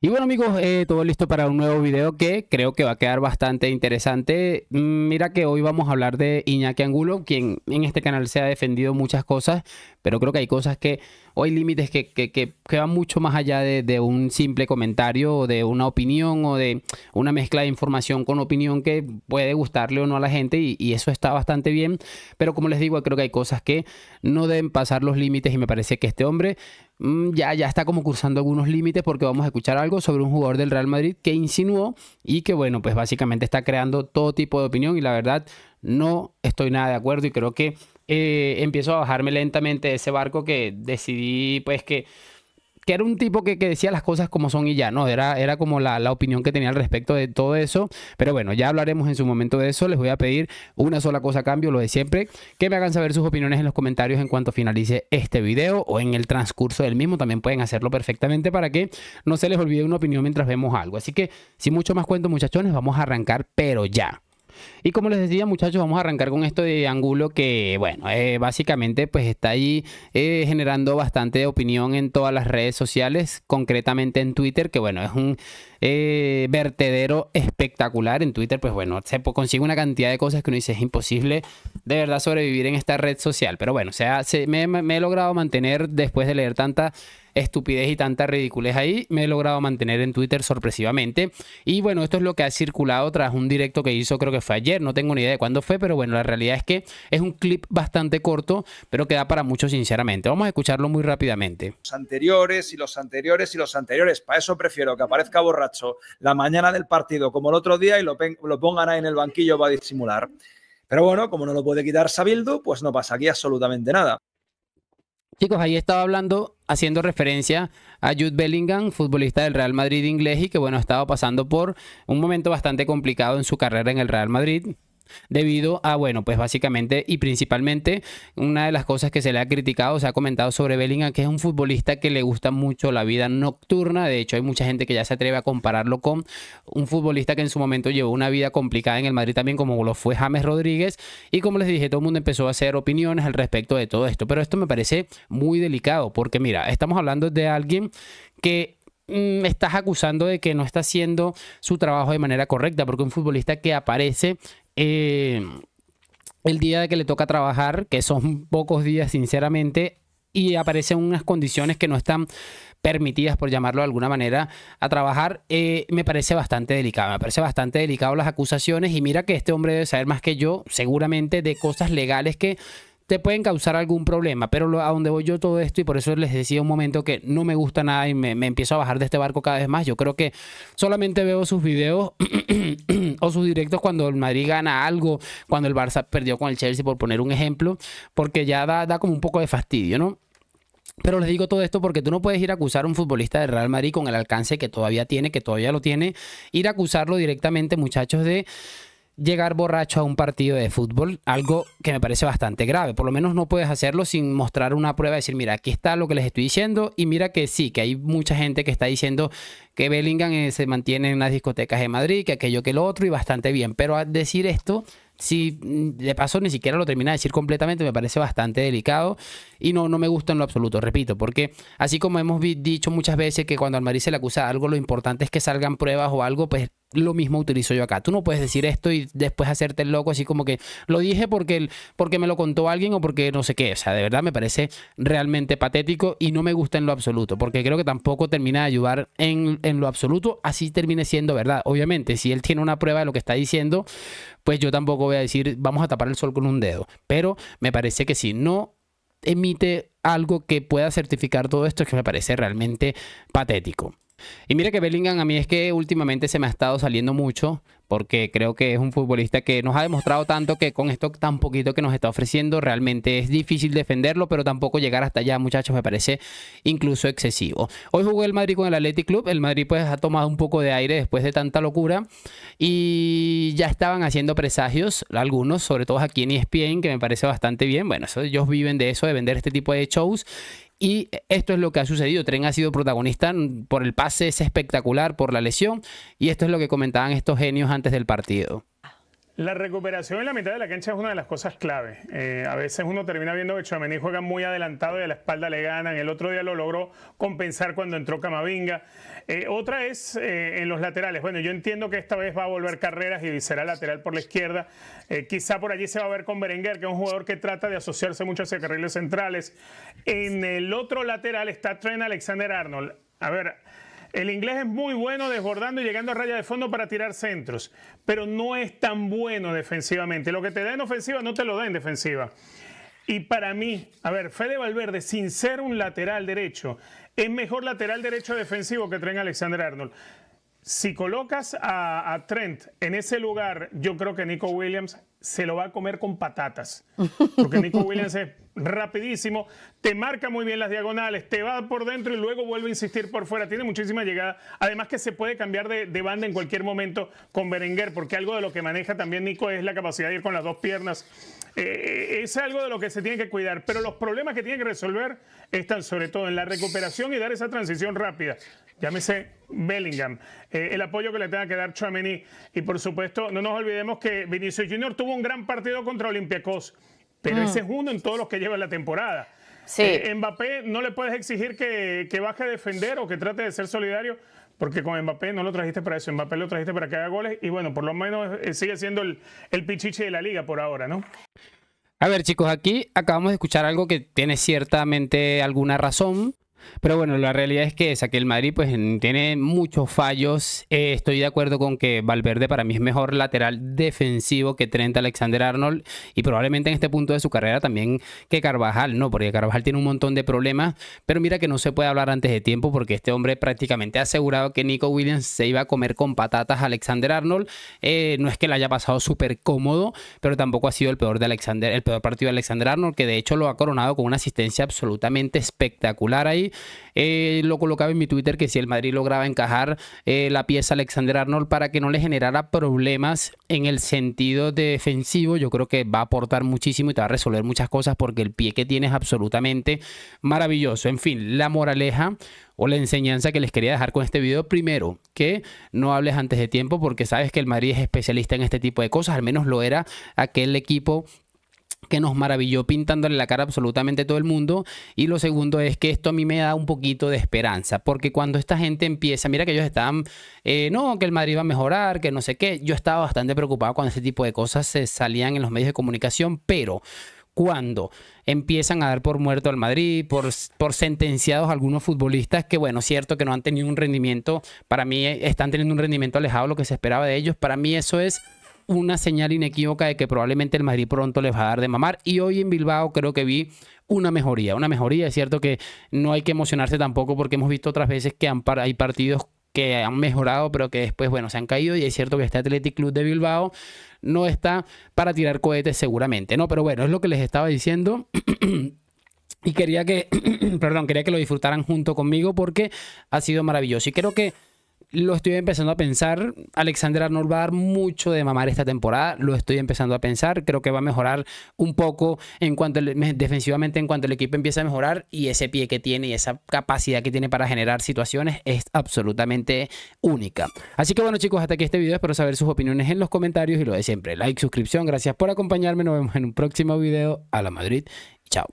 Y bueno amigos, todo listo para un nuevo video que creo que va a quedar bastante interesante. Mira que hoy vamos a hablar de Iñaki Angulo, quien en este canal se ha defendido muchas cosas, pero creo que hay cosas que, o hay límites que van mucho más allá de un simple comentario o de una opinión o de una mezcla de información con opinión que puede gustarle o no a la gente y eso está bastante bien. Pero como les digo, creo que hay cosas que no deben pasar los límites y me parece que este hombre ya está como cursando algunos límites porque vamos a escuchar algo sobre un jugador del Real Madrid que insinuó y que bueno, pues básicamente está creando todo tipo de opinión y la verdad no estoy nada de acuerdo y creo que empiezo a bajarme lentamente de ese barco que decidí pues que era un tipo que decía las cosas como son y ya, ¿no? Era como la opinión que tenía al respecto de todo eso. Pero bueno, ya hablaremos en su momento de eso. Les voy a pedir una sola cosa a cambio, lo de siempre, que me hagan saber sus opiniones en los comentarios en cuanto finalice este video o en el transcurso del mismo. También pueden hacerlo perfectamente para que no se les olvide una opinión mientras vemos algo. Así que, sin mucho más cuento, muchachones, vamos a arrancar, pero ya. Y como les decía, muchachos, vamos a arrancar con esto de Angulo que, bueno, básicamente pues está ahí generando bastante opinión en todas las redes sociales, concretamente en Twitter, que bueno, es un vertedero espectacular. En Twitter, pues bueno, se consigue una cantidad de cosas que uno dice, es imposible de verdad sobrevivir en esta red social. Pero bueno, o sea, me he logrado mantener después de leer tanta estupidez y tanta ridiculez ahí, me he logrado mantener en Twitter sorpresivamente. Y bueno, esto es lo que ha circulado tras un directo que hizo, creo que fue ayer, no tengo ni idea de cuándo fue, pero bueno, la realidad es que es un clip bastante corto, pero que da para mucho sinceramente. Vamos a escucharlo muy rápidamente. Los anteriores y los anteriores y los anteriores, para eso prefiero que aparezca borracho la mañana del partido como el otro día y lo pongan ahí en el banquillo para disimular. Pero bueno, como no lo puede quitar Sabildu, pues no pasa aquí absolutamente nada. Chicos, ahí estaba hablando, haciendo referencia a Jude Bellingham, futbolista del Real Madrid inglés y que bueno, estaba pasando por un momento bastante complicado en su carrera en el Real Madrid. Debido a, bueno, pues básicamente y principalmente una de las cosas que se le ha criticado, se ha comentado sobre Bellingham, que es un futbolista que le gusta mucho la vida nocturna. De hecho, hay mucha gente que ya se atreve a compararlo con un futbolista que en su momento llevó una vida complicada en el Madrid también, como lo fue James Rodríguez. Y como les dije, todo el mundo empezó a hacer opiniones al respecto de todo esto. Pero esto me parece muy delicado porque, mira, estamos hablando de alguien que estás acusando de que no está haciendo su trabajo de manera correcta, porque un futbolista que aparece el día de que le toca trabajar, que son pocos días sinceramente, y aparecen unas condiciones que no están permitidas, por llamarlo de alguna manera, a trabajar, me parece bastante delicado. Me parece bastante delicado las acusaciones y mira que este hombre debe saber más que yo, seguramente, de cosas legales que te pueden causar algún problema, pero a donde voy yo todo esto, y por eso les decía un momento que no me gusta nada y me empiezo a bajar de este barco cada vez más. Yo creo que solamente veo sus videos o sus directos cuando el Madrid gana algo, cuando el Barça perdió con el Chelsea, por poner un ejemplo, porque ya da como un poco de fastidio, ¿no? Pero les digo todo esto porque tú no puedes ir a acusar a un futbolista del Real Madrid con el alcance que todavía tiene, que todavía lo tiene, ir a acusarlo directamente, muchachos, de llegar borracho a un partido de fútbol, algo que me parece bastante grave. Por lo menos no puedes hacerlo sin mostrar una prueba, decir, mira, aquí está lo que les estoy diciendo, y mira que sí, que hay mucha gente que está diciendo que Bellingham se mantiene en las discotecas de Madrid, que aquello que lo otro, y bastante bien, pero al decir esto, si de paso ni siquiera lo termina de decir completamente, me parece bastante delicado y no me gusta en lo absoluto, repito, porque así como hemos dicho muchas veces que cuando al Madrid se le acusa algo, lo importante es que salgan pruebas o algo, pues lo mismo utilizo yo acá. Tú no puedes decir esto y después hacerte el loco así como que lo dije porque me lo contó alguien o porque no sé qué. O sea, de verdad me parece realmente patético y no me gusta en lo absoluto, porque creo que tampoco termina de ayudar en lo absoluto, así termine siendo verdad. Obviamente, si él tiene una prueba de lo que está diciendo, pues yo tampoco voy a decir vamos a tapar el sol con un dedo. Pero me parece que si no emite algo que pueda certificar todo esto, es que me parece realmente patético. Y mira que Bellingham a mí es que últimamente se me ha estado saliendo mucho porque creo que es un futbolista que nos ha demostrado tanto que con esto tan poquito que nos está ofreciendo realmente es difícil defenderlo, pero tampoco llegar hasta allá, muchachos, me parece incluso excesivo. Hoy jugó el Madrid con el Athletic Club, el Madrid pues ha tomado un poco de aire después de tanta locura y ya estaban haciendo presagios, algunos, sobre todo aquí en ESPN, que me parece bastante bien. Bueno, ellos viven de eso, de vender este tipo de shows. Y esto es lo que ha sucedido. Trent ha sido protagonista por el pase ese espectacular, por la lesión. Y esto es lo que comentaban estos genios antes del partido. La recuperación en la mitad de la cancha es una de las cosas clave. A veces uno termina viendo que Tchouaméni juega muy adelantado y a la espalda le ganan. El otro día lo logró compensar cuando entró Camavinga. Otra es en los laterales. Bueno, yo entiendo que esta vez va a volver Carreras y será lateral por la izquierda. Quizá por allí se va a ver con Berenguer, que es un jugador que trata de asociarse mucho hacia carriles centrales. En el otro lateral está Trent Alexander-Arnold. A ver, el inglés es muy bueno desbordando y llegando a raya de fondo para tirar centros, pero no es tan bueno defensivamente. Lo que te da en ofensiva no te lo da en defensiva. Y para mí, a ver, Fede Valverde, sin ser un lateral derecho, es mejor lateral derecho defensivo que Trent Alexander-Arnold. Si colocas a Trent en ese lugar, yo creo que Nico Williams se lo va a comer con patatas. Porque Nico Williams es rapidísimo, te marca muy bien las diagonales, te va por dentro y luego vuelve a insistir por fuera. Tiene muchísima llegada. Además que se puede cambiar de banda en cualquier momento con Berenguer, porque algo de lo que maneja también Nico es la capacidad de ir con las dos piernas. Es algo de lo que se tiene que cuidar. Pero los problemas que tiene que resolver están sobre todo en la recuperación y dar esa transición rápida. Llámese Bellingham, el apoyo que le tenga que dar Tchouaméni. Y por supuesto, no nos olvidemos que Vinicius Junior tuvo un gran partido contra Olympiacos, pero ese es uno en todos los que lleva la temporada. Sí. Mbappé no le puedes exigir que baje a defender o que trate de ser solidario, porque con Mbappé no lo trajiste para eso. Mbappé lo trajiste para que haga goles y bueno, por lo menos sigue siendo el pichiche de la liga por ahora, ¿no? A ver, chicos, aquí acabamos de escuchar algo que tiene ciertamente alguna razón. Pero bueno, la realidad es que el Madrid pues tiene muchos fallos. Estoy de acuerdo con que Valverde para mí es mejor lateral defensivo que Trent Alexander-Arnold y probablemente en este punto de su carrera también que Carvajal, ¿no? Porque Carvajal tiene un montón de problemas, pero mira que no se puede hablar antes de tiempo porque este hombre prácticamente ha asegurado que Nico Williams se iba a comer con patatas a Alexander-Arnold. No es que le haya pasado súper cómodo, pero tampoco ha sido el peor partido de Alexander-Arnold, que de hecho lo ha coronado con una asistencia absolutamente espectacular ahí. Lo colocaba en mi Twitter que si el Madrid lograba encajar la pieza Alexander-Arnold para que no le generara problemas en el sentido defensivo, yo creo que va a aportar muchísimo y te va a resolver muchas cosas porque el pie que tiene es absolutamente maravilloso. En fin, la moraleja o la enseñanza que les quería dejar con este video, primero, que no hables antes de tiempo porque sabes que el Madrid es especialista en este tipo de cosas, al menos lo era aquel equipo que nos maravilló pintándole la cara a absolutamente todo el mundo. Y lo segundo es que esto a mí me da un poquito de esperanza, porque cuando esta gente empieza, mira que ellos estaban, no, que el Madrid va a mejorar, que no sé qué, yo estaba bastante preocupado cuando ese tipo de cosas se salían en los medios de comunicación, pero cuando empiezan a dar por muerto al Madrid, por sentenciados algunos futbolistas que, bueno, cierto que no han tenido un rendimiento, para mí están teniendo un rendimiento alejado de lo que se esperaba de ellos, para mí eso es una señal inequívoca de que probablemente el Madrid pronto les va a dar de mamar. Y hoy en Bilbao creo que vi una mejoría. Es cierto que no hay que emocionarse tampoco porque hemos visto otras veces que hay partidos que han mejorado pero que después, bueno, se han caído. Y es cierto que este Athletic Club de Bilbao no está para tirar cohetes seguramente, ¿no? Pero bueno, es lo que les estaba diciendo. Y quería que, quería que lo disfrutaran junto conmigo porque ha sido maravilloso. Y creo que lo estoy empezando a pensar. Alexander-Arnold va a dar mucho de mamar esta temporada. Lo estoy empezando a pensar. Creo que va a mejorar un poco defensivamente en cuanto el equipo empieza a mejorar. Y ese pie que tiene y esa capacidad que tiene para generar situaciones es absolutamente única. Así que bueno, chicos, hasta aquí este video. Espero saber sus opiniones en los comentarios. Y lo de siempre, like, suscripción. Gracias por acompañarme. Nos vemos en un próximo video. A la Madrid. Chao.